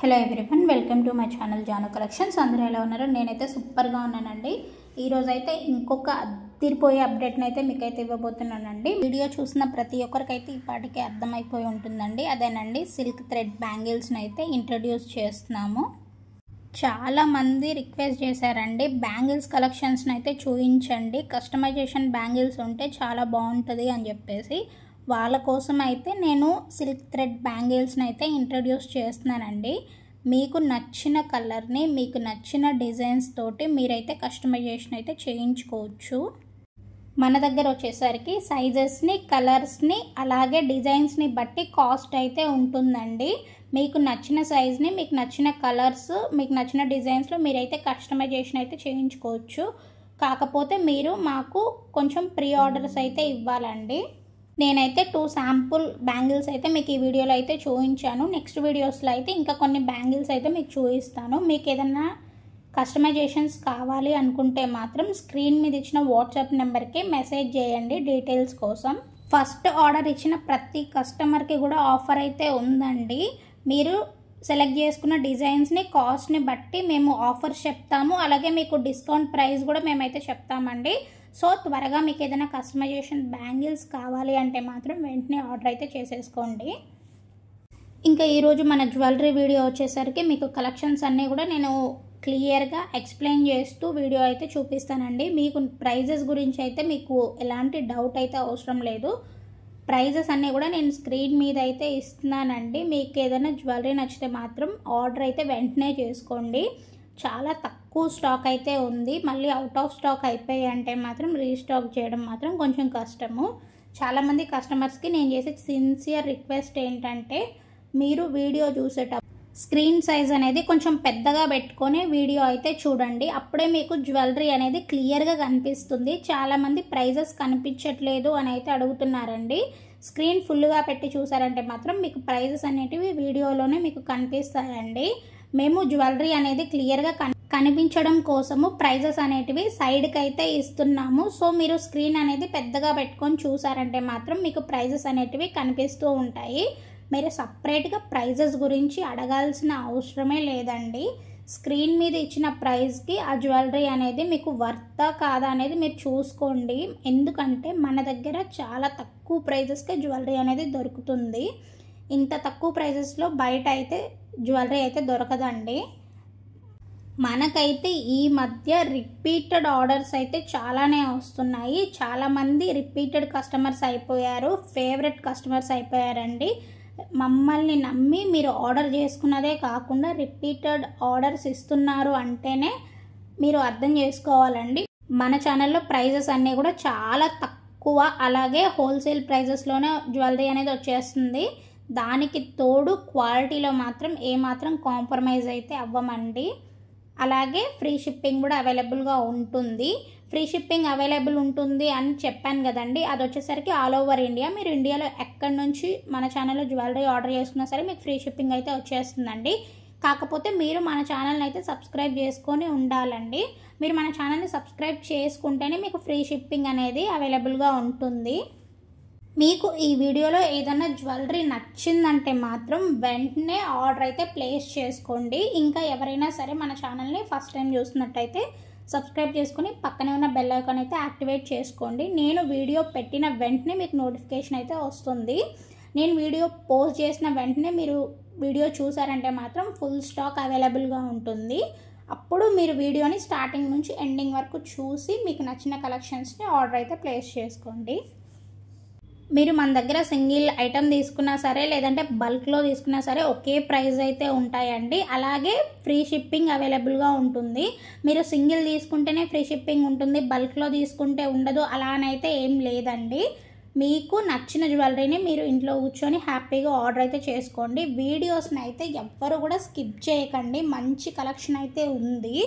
Hello everyone, welcome to my channel Janu collections. అందరూ ఎలా ఉన్నారు? నేనైతే సూపర్గా ఉన్నానండి. ఈరోజు అయితే ఇంకొక అదిరిపోయే అప్డేట్ని అయితే మీకైతే ఇవ్వబోతున్నానండి. వీడియో చూసిన ప్రతి ఒక్కరికైతే ఈ పాటికి అర్థమైపోయి ఉంటుందండి. అదేనండి, సిల్క్ థ్రెడ్ బ్యాంగిల్స్ని అయితే ఇంట్రడ్యూస్ చేస్తున్నాము. చాలామంది రిక్వెస్ట్ చేశారండి, బ్యాంగిల్స్ కలెక్షన్స్ని అయితే చూపించండి, కస్టమైజేషన్ బ్యాంగిల్స్ ఉంటే చాలా బాగుంటుంది అని చెప్పేసి. వాళ్ళ కోసం అయితే నేను సిల్క్ థ్రెడ్ బ్యాంగిల్స్ని అయితే ఇంట్రడ్యూస్ చేస్తున్నానండి. మీకు నచ్చిన కలర్ని, మీకు నచ్చిన డిజైన్స్ తోటి మీరైతే కస్టమైజేషన్ అయితే చేయించుకోవచ్చు. మన దగ్గర వచ్చేసరికి సైజెస్ని, కలర్స్ని, అలాగే డిజైన్స్ని బట్టి కాస్ట్ అయితే ఉంటుందండి. మీకు నచ్చిన సైజ్ని, మీకు నచ్చిన కలర్స్, మీకు నచ్చిన డిజైన్స్లో మీరైతే కస్టమైజేషన్ అయితే చేయించుకోవచ్చు. కాకపోతే మీరు మాకు కొంచెం ప్రీ ఆర్డర్స్ అయితే ఇవ్వాలండి. నేనైతే 2 శాంపుల్ బ్యాంగిల్స్ అయితే మీకు ఈ వీడియోలో అయితే చూపించాను. నెక్స్ట్ వీడియోస్లో అయితే ఇంకా కొన్ని బ్యాంగిల్స్ అయితే మీకు చూపిస్తాను. మీకు ఏదన్నా కస్టమైజేషన్స్ కావాలి అనుకుంటే మాత్రం స్క్రీన్ మీద ఇచ్చిన వాట్సాప్ నెంబర్కి మెసేజ్ చేయండి డీటెయిల్స్ కోసం. ఫస్ట్ ఆర్డర్ ఇచ్చిన ప్రతి కస్టమర్కి కూడా ఆఫర్ అయితే ఉందండి. మీరు సెలెక్ట్ చేసుకున్న డిజైన్స్ని, కాస్ట్ని బట్టి మేము ఆఫర్స్ చెప్తాము. అలాగే మీకు డిస్కౌంట్ ప్రైస్ కూడా మేమైతే చెప్తామండి. సో త్వరగా మీకు ఏదైనా కస్టమైజేషన్ బ్యాంగిల్స్ కావాలి అంటే మాత్రం వెంటనే ఆర్డర్ అయితే చేసేసుకోండి. ఇంకా ఈరోజు మన జ్యువెలరీ వీడియో వచ్చేసరికి మీకు కలెక్షన్స్ అన్నీ కూడా నేను క్లియర్గా ఎక్స్ప్లెయిన్ చేస్తూ వీడియో అయితే చూపిస్తానండి. మీకు ప్రైజెస్ గురించి అయితే మీకు ఎలాంటి డౌట్ అయితే అవసరం లేదు. ప్రైజెస్ అన్నీ కూడా నేను స్క్రీన్ మీద అయితే ఇస్తున్నానండి. మీకు ఏదైనా జ్యువెలరీ నచ్చితే మాత్రం ఆర్డర్ అయితే వెంటనే చేసుకోండి. చాలా తక్కువ స్టాక్ అయితే ఉంది. మళ్ళీ అవుట్ ఆఫ్ స్టాక్ అయిపోయి అంటే మాత్రం రీస్టాక్ చేయడం మాత్రం కొంచెం కష్టము. చాలామంది కస్టమర్స్కి నేను చేసే సిన్సియర్ రిక్వెస్ట్ ఏంటంటే, మీరు వీడియో చూసేటప్పుడు స్క్రీన్ సైజ్ అనేది కొంచెం పెద్దగా పెట్టుకొని వీడియో అయితే చూడండి. అప్పుడే మీకు జ్యువెలరీ అనేది క్లియర్గా కనిపిస్తుంది. చాలామంది ప్రైజెస్ కనిపించట్లేదు అని అయితే అడుగుతున్నారండి. స్క్రీన్ ఫుల్గా పెట్టి చూసారంటే మాత్రం మీకు ప్రైజెస్ అనేటివి వీడియోలోనే మీకు కనిపిస్తాయండి. మేము జ్యువెలరీ అనేది క్లియర్గా కనిపించడం కోసము ప్రైజెస్ అనేటివి సైడ్కి అయితే ఇస్తున్నాము. సో మీరు స్క్రీన్ అనేది పెద్దగా పెట్టుకొని చూసారంటే మాత్రం మీకు ప్రైజెస్ అనేటివి కనిపిస్తూ ఉంటాయి. మీరు సపరేట్గా ప్రైజెస్ గురించి అడగాల్సిన అవసరమే లేదండి. స్క్రీన్ మీద ఇచ్చిన ప్రైస్కి ఆ జ్యువెలరీ అనేది మీకు వర్తా కాదా అనేది మీరు చూసుకోండి. ఎందుకంటే మన దగ్గర చాలా తక్కువ ప్రైజెస్కే జ్యువెలరీ అనేది దొరుకుతుంది. ఇంత తక్కువ ప్రైజెస్లో బయట అయితే జ్యువెలరీ అయితే దొరకదండి. మనకైతే ఈ మధ్య రిపీటెడ్ ఆర్డర్స్ అయితే చాలానే వస్తున్నాయి. చాలామంది రిపీటెడ్ కస్టమర్స్ అయిపోయారు, ఫేవరెట్ కస్టమర్స్ అయిపోయారండి. మమ్మల్ని నమ్మి మీరు ఆర్డర్ చేసుకున్నదే కాకుండా రిపీటెడ్ ఆర్డర్స్ ఇస్తున్నారు అంటేనే మీరు అర్థం చేసుకోవాలండి. మన ఛానల్లో ప్రైజెస్ అన్నీ కూడా చాలా తక్కువ, అలాగే హోల్సేల్ ప్రైజెస్లోనే జ్యువెలరీ అనేది వచ్చేస్తుంది. దానికి తోడు క్వాలిటీలో మాత్రం ఏమాత్రం కాంప్రమైజ్ అయితే అవ్వమండి. అలాగే ఫ్రీ షిప్పింగ్ కూడా అవైలబుల్గా ఉంటుంది. ఫ్రీ షిప్పింగ్ అవైలబుల్ ఉంటుంది అని చెప్పాను కదండి. అది వచ్చేసరికి ఆల్ ఓవర్ ఇండియా. మీరు ఇండియాలో ఎక్కడి నుంచి మన ఛానల్లో జ్యువెలరీ ఆర్డర్ చేసుకున్నా సరే మీకు ఫ్రీ షిప్పింగ్ అయితే వచ్చేస్తుందండి. కాకపోతే మీరు మన ఛానల్ని అయితే సబ్స్క్రైబ్ చేసుకొని ఉండాలండి. మీరు మన ఛానల్ని సబ్స్క్రైబ్ చేసుకుంటేనే మీకు ఫ్రీ షిప్పింగ్ అనేది అవైలబుల్గా ఉంటుంది. మీకు ఈ వీడియోలో ఏదైనా జ్యువెలరీ నచ్చిందంటే మాత్రం వెంటనే ఆర్డర్ అయితే ప్లేస్ చేసుకోండి. ఇంకా ఎవరైనా సరే మన ఛానల్ని ఫస్ట్ టైం చూస్తున్నట్టయితే సబ్స్క్రైబ్ చేసుకొని పక్కనే ఉన్న బెల్ ఐకాన్ అయితే యాక్టివేట్ చేసుకోండి. నేను వీడియో పెట్టిన వెంటనే మీకు నోటిఫికేషన్ అయితే వస్తుంది. నేను వీడియో పోస్ట్ చేసిన వెంటనే మీరు వీడియో చూసారంటే మాత్రం ఫుల్ స్టాక్ అవైలబుల్గా ఉంటుంది. అప్పుడు మీరు వీడియోని స్టార్టింగ్ నుంచి ఎండింగ్ వరకు చూసి మీకు నచ్చిన కలెక్షన్స్ని ఆర్డర్ అయితే ప్లేస్ చేసుకోండి. మీరు మన దగ్గర సింగిల్ ఐటమ్ తీసుకున్నా సరే, లేదంటే బల్క్లో తీసుకున్నా సరే ఒకే ప్రైస్ అయితే ఉంటాయండి. అలాగే ఫ్రీ షిప్పింగ్ అవైలబుల్గా ఉంటుంది. మీరు సింగిల్ తీసుకుంటేనే ఫ్రీ షిప్పింగ్ ఉంటుంది, బల్క్లో తీసుకుంటే ఉండదు అలానైతే ఏం లేదండి. మీకు నచ్చిన జ్యువెలరీని మీరు ఇంట్లో కూర్చొని హ్యాపీగా ఆర్డర్ అయితే చేసుకోండి. వీడియోస్ని అయితే ఎవ్వరు కూడా స్కిప్ చేయకండి. మంచి కలెక్షన్ అయితే ఉంది.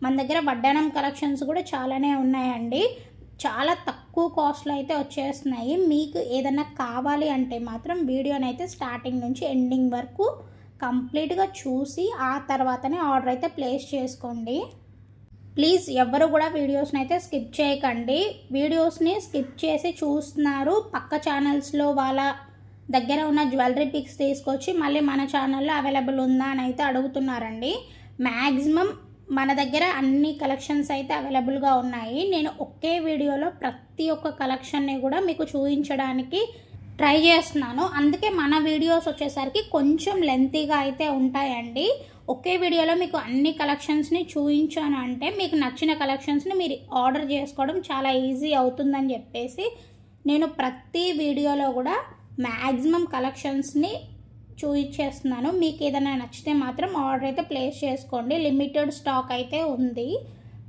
మన దగ్గర వడ్డానం కలెక్షన్స్ కూడా చాలానే ఉన్నాయండి. చాలా తక్కువ కాస్ట్లో అయితే వచ్చేస్తున్నాయి. మీకు ఏదైనా కావాలి అంటే మాత్రం వీడియోని అయితే స్టార్టింగ్ నుంచి ఎండింగ్ వరకు కంప్లీట్గా చూసి ఆ తర్వాతనే ఆర్డర్ అయితే ప్లేస్ చేసుకోండి. ప్లీజ్ ఎవ్వరు కూడా వీడియోస్ని అయితే స్కిప్ చేయకండి. వీడియోస్ని స్కిప్ చేసి చూస్తున్నారు, పక్క ఛానల్స్లో వాళ్ళ దగ్గర ఉన్న జ్యువెలరీ పిక్స్ తీసుకొచ్చి మళ్ళీ మన ఛానల్లో అవైలబుల్ ఉందా అని అయితే అడుగుతున్నారండి. మ్యాక్సిమం మన దగ్గర అన్ని కలెక్షన్స్ అయితే అవైలబుల్గా ఉన్నాయి. నేను ఒకే వీడియోలో ప్రతి ఒక్క కలెక్షన్ని కూడా మీకు చూపించడానికి ట్రై చేస్తున్నాను. అందుకే మన వీడియోస్ వచ్చేసరికి కొంచెం లెంతీగా అయితే ఉంటాయండి. ఒకే వీడియోలో మీకు అన్ని కలెక్షన్స్ని చూపించాను అంటే మీకు నచ్చిన కలెక్షన్స్ని మీరు ఆర్డర్ చేసుకోవడం చాలా ఈజీ అవుతుందని చెప్పేసి నేను ప్రతి వీడియోలో కూడా మ్యాక్సిమం కలెక్షన్స్ని చూపించేస్తున్నాను. మీకు ఏదైనా నచ్చితే మాత్రం ఆర్డర్ అయితే ప్లేస్ చేసుకోండి. లిమిటెడ్ స్టాక్ అయితే ఉంది.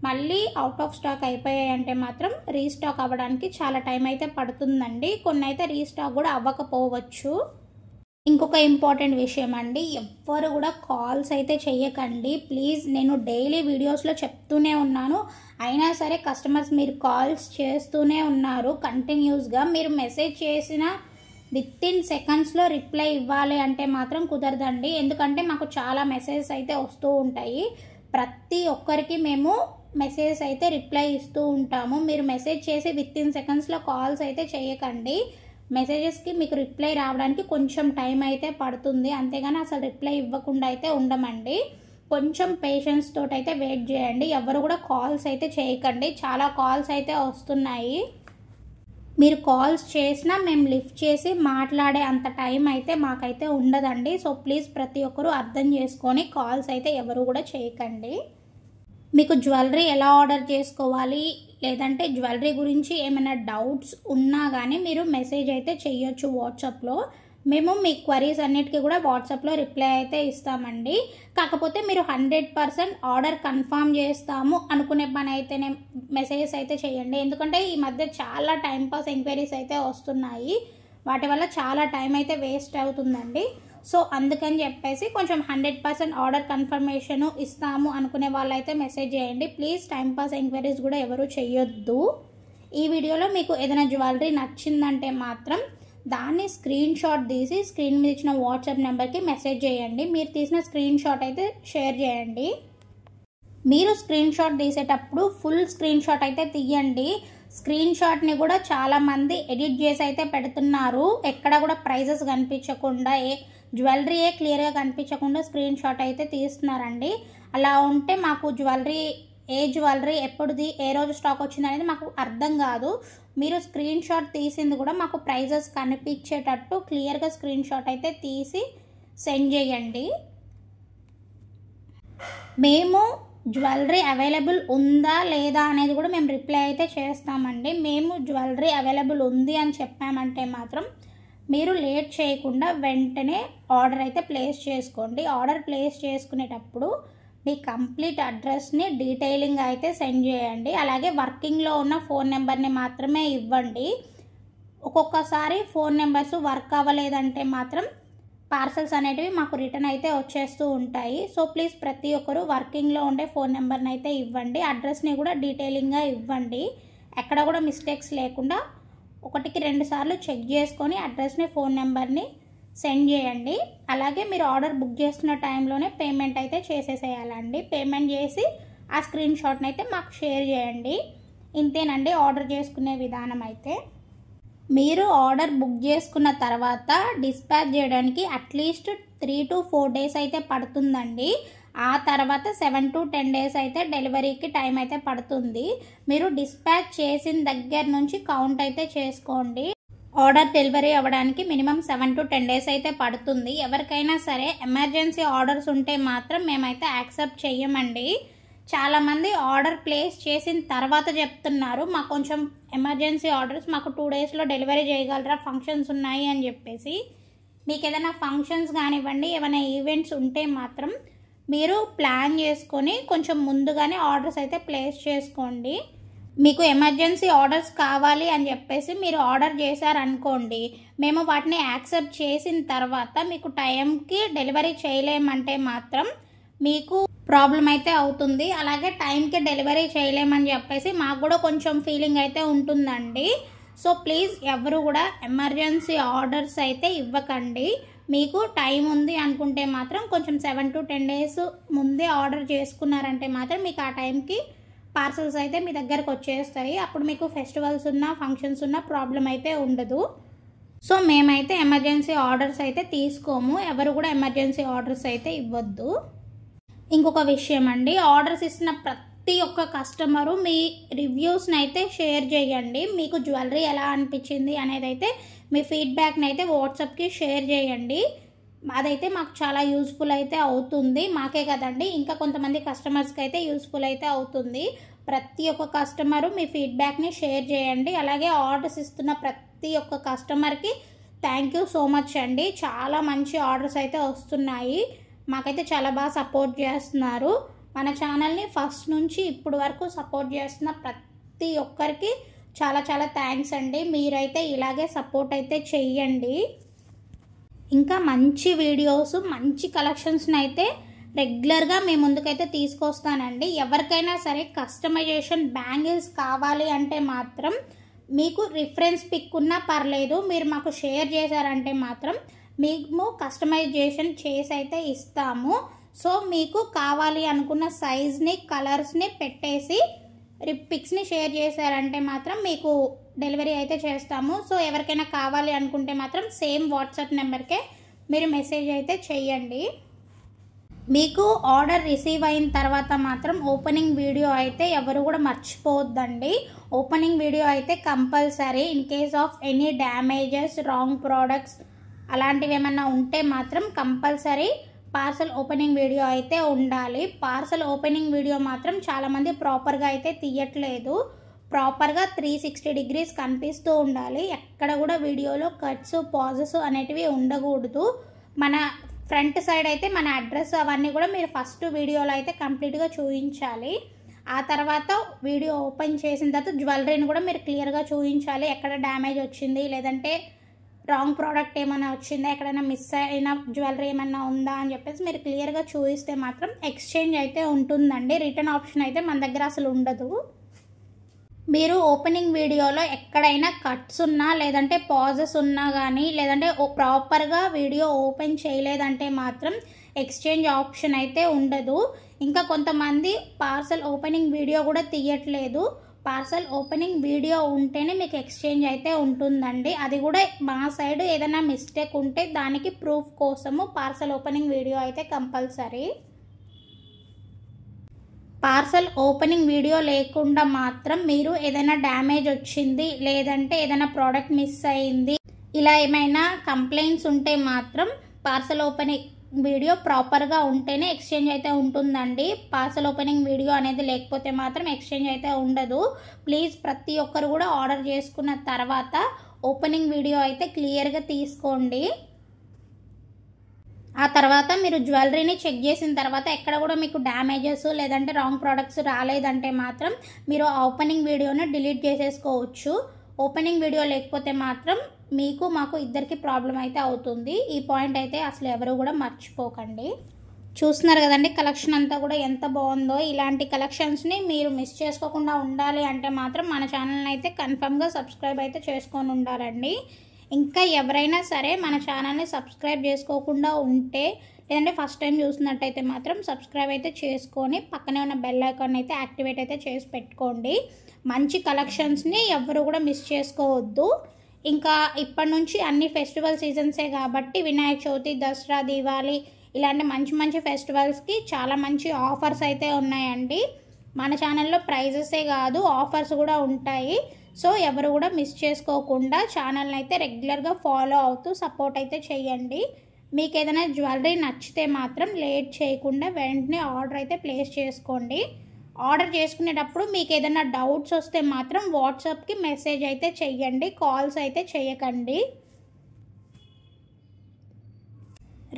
మళ్ళీ అవుట్ ఆఫ్ స్టాక్ అయిపోయాయి అంటే మాత్రం రీస్టాక్ అవ్వడానికి చాలా టైం అయితే పడుతుందండి. కొన్ని అయితే రీస్టాక్ కూడా అవ్వకపోవచ్చు. ఇంకొక ఇంపార్టెంట్ విషయం అండి, ఎవ్వరు కూడా కాల్స్ అయితే చెయ్యకండి ప్లీజ్. నేను డైలీ వీడియోస్లో చెప్తూనే ఉన్నాను, అయినా సరే కస్టమర్స్ మీరు కాల్స్ చేస్తూనే ఉన్నారు కంటిన్యూస్గా. మీరు మెసేజ్ చేసిన వితిన్ సెకండ్స్లో రిప్లై ఇవ్వాలి అంటే మాత్రం కుదరదండి. ఎందుకంటే మాకు చాలా మెసేజెస్ అయితే వస్తూ ఉంటాయి. ప్రతి ఒక్కరికి మేము మెసేజ్ అయితే రిప్లై ఇస్తూ ఉంటాము. మీరు మెసేజ్ చేసి వితిన్ సెకండ్స్లో కాల్స్ అయితే చేయకండి. మెసేజెస్కి మీకు రిప్లై రావడానికి కొంచెం టైం అయితే పడుతుంది, అంతేగాని అసలు రిప్లై ఇవ్వకుండా అయితే ఉండమండి. కొంచెం పేషెన్స్ తోటి అయితే వెయిట్ చేయండి. ఎవరు కూడా కాల్స్ అయితే చేయకండి. చాలా కాల్స్ అయితే వస్తున్నాయి. మీరు కాల్స్ చేసినా మేము లిఫ్ట్ చేసి మాట్లాడే అంత టైం అయితే మాకైతే ఉండదండి. సో ప్లీజ్ ప్రతి ఒక్కరూ అర్థం చేసుకొని కాల్స్ అయితే ఎవరు కూడా చేయకండి. మీకు జ్యువెలరీ ఎలా ఆర్డర్ చేసుకోవాలి లేదంటే జ్యువెలరీ గురించి ఏమైనా డౌట్స్ ఉన్నా కానీ మీరు మెసేజ్ అయితే చేయొచ్చు వాట్సాప్లో. మేము మీ క్వరీస్ అన్నిటికీ కూడా వాట్సాప్లో రిప్లై అయితే ఇస్తామండి. కాకపోతే మీరు 100% ఆర్డర్ కన్ఫర్మ్ చేస్తాము అనుకునే పని అయితేనే మెసేజెస్ అయితే చేయండి. ఎందుకంటే ఈ మధ్య చాలా టైంపాస్ ఎంక్వైరీస్ అయితే వస్తున్నాయి, వాటి వల్ల చాలా టైం అయితే వేస్ట్ అవుతుందండి. సో అందుకని చెప్పేసి కొంచెం 100% ఆర్డర్ కన్ఫర్మేషన్ ఇస్తాము అనుకునే వాళ్ళైతే మెసేజ్ చేయండి ప్లీజ్. టైంపాస్ ఎంక్వైరీస్ కూడా ఎవరు చేయొద్దు. ఈ వీడియోలో మీకు ఏదైనా జ్యువెలరీ నచ్చిందంటే మాత్రం దాన్ని స్క్రీన్ షాట్ తీసి స్క్రీన్ మీద ఇచ్చిన వాట్సాప్ నెంబర్కి మెసేజ్ చేయండి. మీరు తీసిన స్క్రీన్ షాట్ అయితే షేర్ చేయండి. మీరు స్క్రీన్ షాట్ తీసేటప్పుడు ఫుల్ స్క్రీన్ షాట్ అయితే తీయండి. స్క్రీన్ షాట్ని కూడా చాలామంది ఎడిట్ చేసి అయితే పెడుతున్నారు. ఎక్కడ కూడా ప్రైజెస్ కనిపించకుండా జ్యువెలరీయే క్లియర్గా కనిపించకుండా స్క్రీన్ షాట్ అయితే తీస్తున్నారండి. అలా ఉంటే మాకు ఏ జ్యువెలరీ ఎప్పుడుది ఏ రోజు స్టాక్ వచ్చింది అనేది మాకు అర్థం కాదు. మీరు స్క్రీన్ షాట్ తీసింది కూడా మాకు ప్రైజెస్ కనిపించేటట్టు క్లియర్గా స్క్రీన్ షాట్ అయితే తీసి సెండ్ చేయండి. మేము జ్యువెలరీ అవైలబుల్ ఉందా లేదా అనేది కూడా మేము రిప్లై అయితే చేస్తామండి. మేము జ్యువెలరీ అవైలబుల్ ఉంది అని చెప్పామంటే మాత్రం మీరు లేట్ చేయకుండా వెంటనే ఆర్డర్ అయితే ప్లేస్ చేసుకోండి. ఆర్డర్ ప్లేస్ చేసుకునేటప్పుడు మీ కంప్లీట్ అడ్రస్ని డీటెయిలింగ్ అయితే సెండ్ చేయండి. అలాగే వర్కింగ్లో ఉన్న ఫోన్ నెంబర్ని మాత్రమే ఇవ్వండి. ఒక్కొక్కసారి ఫోన్ నెంబర్స్ వర్క్ అవ్వలేదంటే మాత్రం పార్సల్స్ అనేటివి మాకు రిటర్న్ అయితే వచ్చేస్తూ ఉంటాయి. సో ప్లీజ్ ప్రతి ఒక్కరు వర్కింగ్లో ఉండే ఫోన్ నెంబర్ని అయితే ఇవ్వండి. అడ్రస్ని కూడా డీటెయిలింగ్గా ఇవ్వండి. ఎక్కడ కూడా మిస్టేక్స్ లేకుండా 1కి 2 సార్లు చెక్ చేసుకొని అడ్రస్ని ఫోన్ నెంబర్ని సెండ్ చేయండి. అలాగే మీరు ఆర్డర్ బుక్ చేస్తున్న టైంలోనే పేమెంట్ అయితే చేసేసేయాలండి. పేమెంట్ చేసి ఆ స్క్రీన్ షాట్ని అయితే మాకు షేర్ చేయండి. ఇంతేనండి ఆర్డర్ చేసుకునే విధానం అయితే. మీరు ఆర్డర్ బుక్ చేసుకున్న తర్వాత డిస్పాచ్ చేయడానికి అట్లీస్ట్ 3 to 4 days అయితే పడుతుందండి. ఆ తర్వాత 7 to 10 days అయితే డెలివరీకి టైం అయితే పడుతుంది. మీరు డిస్పాచ్ చేసిన దగ్గర నుంచి కౌంట్ అయితే చేసుకోండి. ఆర్డర్ డెలివరీ అవ్వడానికి మినిమం 7 to 10 days అయితే పడుతుంది. ఎవరికైనా సరే ఎమర్జెన్సీ ఆర్డర్స్ ఉంటే మాత్రం మేమైతే యాక్సెప్ట్ చెయ్యమండి. చాలామంది ఆర్డర్ ప్లేస్ చేసిన తర్వాత చెప్తున్నారు మాకు కొంచెం ఎమర్జెన్సీ ఆర్డర్స్ మాకు 2 daysలో డెలివరీ చేయగలరా, ఫంక్షన్స్ ఉన్నాయి అని చెప్పేసి. మీకు ఏదైనా ఫంక్షన్స్ కానివ్వండి, ఏమైనా ఈవెంట్స్ ఉంటే మాత్రం మీరు ప్లాన్ చేసుకొని కొంచెం ముందుగానే ఆర్డర్స్ అయితే ప్లేస్ చేసుకోండి. మీకు ఎమర్జెన్సీ ఆర్డర్స్ కావాలి అని చెప్పేసి మీరు ఆర్డర్ చేశారనుకోండి, మేము వాటిని యాక్సెప్ట్ చేసిన తర్వాత మీకు టైంకి డెలివరీ చేయలేమంటే మాత్రం మీకు ప్రాబ్లం అయితే అవుతుంది. అలాగే టైంకి డెలివరీ చేయలేమని చెప్పేసి మాకు కూడా కొంచెం ఫీలింగ్ అయితే ఉంటుందండి. సో ప్లీజ్ ఎవరు కూడా ఎమర్జెన్సీ ఆర్డర్స్ అయితే ఇవ్వకండి. మీకు టైం ఉంది అనుకుంటే మాత్రం కొంచెం 7 to 10 days ముందే ఆర్డర్ చేసుకున్నారంటే మాత్రం మీకు ఆ టైంకి పార్సల్స్ అయితే మీ దగ్గరకు వచ్చేస్తాయి. అప్పుడు మీకు ఫెస్టివల్స్ ఉన్నా ఫంక్షన్స్ ఉన్నా ప్రాబ్లం అయితే ఉండదు. సో మేమైతే ఎమర్జెన్సీ ఆర్డర్స్ అయితే తీసుకోము, ఎవరు కూడా ఎమర్జెన్సీ ఆర్డర్స్ అయితే ఇవ్వద్దు. ఇంకొక విషయం అండి, ఆర్డర్స్ ఇస్తున్న ప్రతి ఒక్క కస్టమరు మీ రివ్యూస్ని అయితే షేర్ చేయండి. మీకు జ్యువెలరీ ఎలా అనిపించింది అనేది అయితే మీ ఫీడ్బ్యాక్ని అయితే వాట్సాప్కి షేర్ చేయండి. అదైతే మాకు చాలా యూస్ఫుల్ అయితే అవుతుంది, మాకే కదండి ఇంకా కొంతమంది కస్టమర్స్కి అయితే యూస్ఫుల్ అయితే అవుతుంది. ప్రతి ఒక్క కస్టమరు మీ ఫీడ్బ్యాక్ని షేర్ చేయండి. అలాగే ఆర్డర్స్ ఇస్తున్న ప్రతి ఒక్క కస్టమర్కి థ్యాంక్ యూ సో మచ్ అండి. చాలా మంచి ఆర్డర్స్ అయితే వస్తున్నాయి, మాకైతే చాలా బాగా సపోర్ట్ చేస్తున్నారు. మన ఛానల్ని ఫస్ట్ నుంచి ఇప్పుడు వరకు సపోర్ట్ చేస్తున్న ప్రతి ఒక్కరికి చాలా చాలా థ్యాంక్స్ అండి. మీరైతే ఇలాగే సపోర్ట్ అయితే చెయ్యండి. ఇంకా మంచి వీడియోస్, మంచి కలెక్షన్స్ని అయితే రెగ్యులర్గా మీ ముందుకైతే తీసుకొస్తానండి. ఎవరికైనా సరే కస్టమైజేషన్ బ్యాంగిల్స్ కావాలి అంటే మాత్రం మీకు రిఫరెన్స్ పిక్ ఉన్నా పర్లేదు, మీరు మాకు షేర్ చేశారంటే మాత్రం మేము కస్టమైజేషన్ చేసి అయితే ఇస్తాము. సో మీకు కావాలి అనుకున్న సైజ్ని, కలర్స్ని పెట్టేసి పిక్స్ని షేర్ చేశారంటే మాత్రం మీకు డెలివరీ అయితే చేస్తాము. సో ఎవరికైనా కావాలి అనుకుంటే మాత్రం సేమ్ వాట్సాప్ నెంబర్కే మీరు మెసేజ్ అయితే చేయండి. మీకు ఆర్డర్ రిసీవ్ అయిన తర్వాత మాత్రం ఓపెనింగ్ వీడియో అయితే ఎవరు కూడా మర్చిపోవద్దండి. ఓపెనింగ్ వీడియో అయితే compulsory. In case of any damages, wrong products అలాంటివి ఏమన్నా ఉంటే మాత్రం కంపల్సరీ పార్సల్ ఓపెనింగ్ వీడియో అయితే ఉండాలి. పార్సల్ ఓపెనింగ్ వీడియో మాత్రం చాలామంది ప్రాపర్గా అయితే తీయట్లేదు. ప్రాపర్గా 360 degrees కనిపిస్తూ ఉండాలి. ఎక్కడ కూడా వీడియోలో కట్స్, పాజెస్ అనేటివి ఉండకూడదు. మన ఫ్రంట్ సైడ్ అయితే మన అడ్రస్ అవన్నీ కూడా మీరు ఫస్ట్ వీడియోలో అయితే కంప్లీట్గా చూపించాలి. ఆ తర్వాత వీడియో ఓపెన్ చేసిన తర్వాత జ్యువెలరీని కూడా మీరు క్లియర్గా చూపించాలి. ఎక్కడ డ్యామేజ్ వచ్చింది, లేదంటే రాంగ్ ప్రోడక్ట్ ఏమైనా వచ్చిందా, ఎక్కడైనా మిస్ అయిన జ్యువెలరీ ఏమైనా ఉందా అని చెప్పేసి మీరు క్లియర్గా చూపిస్తే మాత్రం ఎక్స్చేంజ్ అయితే ఉంటుందండి. రిటర్న్ ఆప్షన్ అయితే మన దగ్గర అసలు ఉండదు. మీరు ఓపెనింగ్ వీడియోలో ఎక్కడైనా కట్స్ ఉన్నా, లేదంటే పాజెస్ ఉన్నా కానీ, లేదంటే ప్రాపర్గా వీడియో ఓపెన్ చేయలేదంటే మాత్రం ఎక్స్చేంజ్ ఆప్షన్ అయితే ఉండదు. ఇంకా కొంతమంది పార్సల్ ఓపెనింగ్ వీడియో కూడా తీయట్లేదు. పార్సల్ ఓపెనింగ్ వీడియో ఉంటేనే మీకు ఎక్స్చేంజ్ అయితే ఉంటుందండి. అది కూడా మా సైడ్ ఏదైనా మిస్టేక్ ఉంటే దానికి ప్రూఫ్ కోసము పార్సల్ ఓపెనింగ్ వీడియో అయితే కంపల్సరీ. పార్సల్ ఓపెనింగ్ వీడియో లేకుండా మాత్రం మీరు ఏదైనా డ్యామేజ్ వచ్చింది, లేదంటే ఏదైనా ప్రోడక్ట్ మిస్ అయింది, ఇలా ఏమైనా కంప్లైంట్స్ ఉంటే మాత్రం పార్సల్ ఓపెనింగ్ వీడియో ప్రాపర్గా ఉంటేనే ఎక్స్చేంజ్ అయితే ఉంటుందండి. పార్సల్ ఓపెనింగ్ వీడియో అనేది లేకపోతే మాత్రం ఎక్స్చేంజ్ అయితే ఉండదు. ప్లీజ్ ప్రతి ఒక్కరు కూడా ఆర్డర్ చేసుకున్న తర్వాత ఓపెనింగ్ వీడియో అయితే క్లియర్గా తీసుకోండి. ఆ తర్వాత మీరు జ్యువెలరీని చెక్ చేసిన తర్వాత ఎక్కడ కూడా మీకు డ్యామేజెస్ లేదంటే రాంగ్ ప్రోడక్ట్స్ రాలేదంటే మాత్రం మీరు ఆ ఓపెనింగ్ వీడియోని డిలీట్ చేసేసుకోవచ్చు. ఓపెనింగ్ వీడియో లేకపోతే మాత్రం మీకు మాకు ఇద్దరికి ప్రాబ్లం అయితే అవుతుంది. ఈ పాయింట్ అయితే అసలు ఎవరు కూడా మర్చిపోకండి. చూస్తున్నారు కదండి కలెక్షన్ అంతా కూడా ఎంత బాగుందో. ఇలాంటి కలెక్షన్స్ని మీరు మిస్ చేసుకోకుండా ఉండాలి అంటే మాత్రం మన ఛానల్ని అయితే కన్ఫర్మ్గా సబ్స్క్రైబ్ అయితే చేసుకొని ఉండాలండి. ఇంకా ఎవరైనా సరే మన ఛానల్ని సబ్స్క్రైబ్ చేసుకోకుండా ఉంటే, లేదంటే ఫస్ట్ టైం చూసినట్టయితే మాత్రం సబ్స్క్రైబ్ అయితే చేసుకొని పక్కనే ఉన్న బెల్ ఐకాన్ అయితే యాక్టివేట్ అయితే చేసి పెట్టుకోండి. మంచి కలెక్షన్స్ని ఎవరు కూడా మిస్ చేసుకోవద్దు. ఇంకా ఇప్పటి నుంచి అన్ని ఫెస్టివల్ సీజన్సే కాబట్టి వినాయక చవితి, దసరా, దీవాలి ఇలాంటి మంచి మంచి ఫెస్టివల్స్కి చాలా మంచి ఆఫర్స్ అయితే ఉన్నాయండి. మన ఛానల్లో ప్రైజెసే కాదు ఆఫర్స్ కూడా ఉంటాయి. సో ఎవరు కూడా మిస్ చేసుకోకుండా ఛానల్ని అయితే రెగ్యులర్గా ఫాలో అవుతూ సపోర్ట్ అయితే చేయండి. మీకు ఏదైనా జ్యువెలరీ నచ్చితే మాత్రం లేట్ చేయకుండా వెంటనే ఆర్డర్ అయితే ప్లేస్ చేసుకోండి. ఆర్డర్ చేసుకునేటప్పుడు మీకు ఏదైనా డౌట్స్ వస్తే మాత్రం వాట్సాప్కి మెసేజ్ అయితే చెయ్యండి, కాల్స్ అయితే చేయకండి.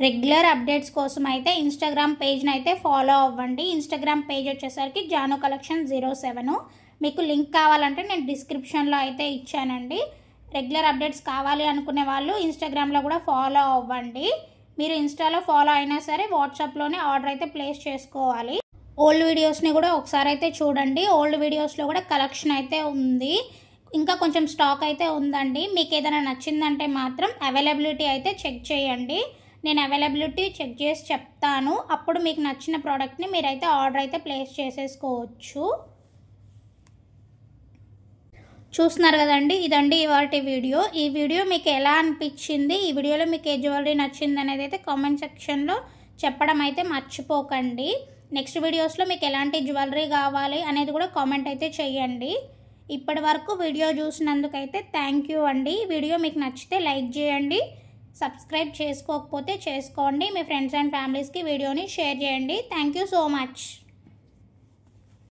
రెగ్యులర్ అప్డేట్స్ కోసం అయితే ఇన్స్టాగ్రామ్ పేజ్ని అయితే ఫాలో అవ్వండి. ఇన్స్టాగ్రామ్ పేజ్ వచ్చేసరికి జాను కలెక్షన్ 07. మీకు లింక్ కావాలంటే నేను డిస్క్రిప్షన్లో అయితే ఇచ్చానండి. రెగ్యులర్ అప్డేట్స్ కావాలి అనుకునే వాళ్ళు ఇన్స్టాగ్రామ్లో కూడా ఫాలో అవ్వండి. మీరు ఇన్స్టాలో ఫాలో అయినా సరే వాట్సాప్లోనే ఆర్డర్ అయితే ప్లేస్ చేసుకోవాలి. ఓల్డ్ వీడియోస్ని కూడా ఒకసారి అయితే చూడండి. ఓల్డ్ వీడియోస్లో కూడా కలెక్షన్ అయితే ఉంది, ఇంకా కొంచెం స్టాక్ అయితే ఉందండి. మీకు ఏదైనా నచ్చిందంటే మాత్రం అవైలబిలిటీ అయితే చెక్ చేయండి. నేను అవైలబిలిటీ చెక్ చేసి చెప్తాను. అప్పుడు మీకు నచ్చిన ప్రోడక్ట్ని మీరైతే ఆర్డర్ అయితే ప్లేస్ చేసేసుకోవచ్చు. చూస్తున్నారు కదండి, ఇదండి ఇవాల్టి వీడియో. ఈ వీడియో మీకు ఎలా అనిపించింది, ఈ వీడియోలో మీకు ఏ జ్యువెలరీ నచ్చింది అనేది అయితే కామెంట్ సెక్షన్లో చెప్పడం అయితే మర్చిపోకండి. నెక్స్ట్ వీడియోస్లో మీకు ఎలాంటి జ్యువెలరీ కావాలి అనేది కూడా కామెంట్ అయితే చేయండి. ఇప్పటి వరకు వీడియో చూసినందుకైతే థ్యాంక్ యూ అండి. వీడియో మీకు నచ్చితే లైక్ చేయండి, సబ్స్క్రైబ్ చేసుకోకపోతే చేసుకోండి, మీ ఫ్రెండ్స్ అండ్ ఫ్యామిలీస్కి వీడియోని షేర్ చేయండి. Thank you so much.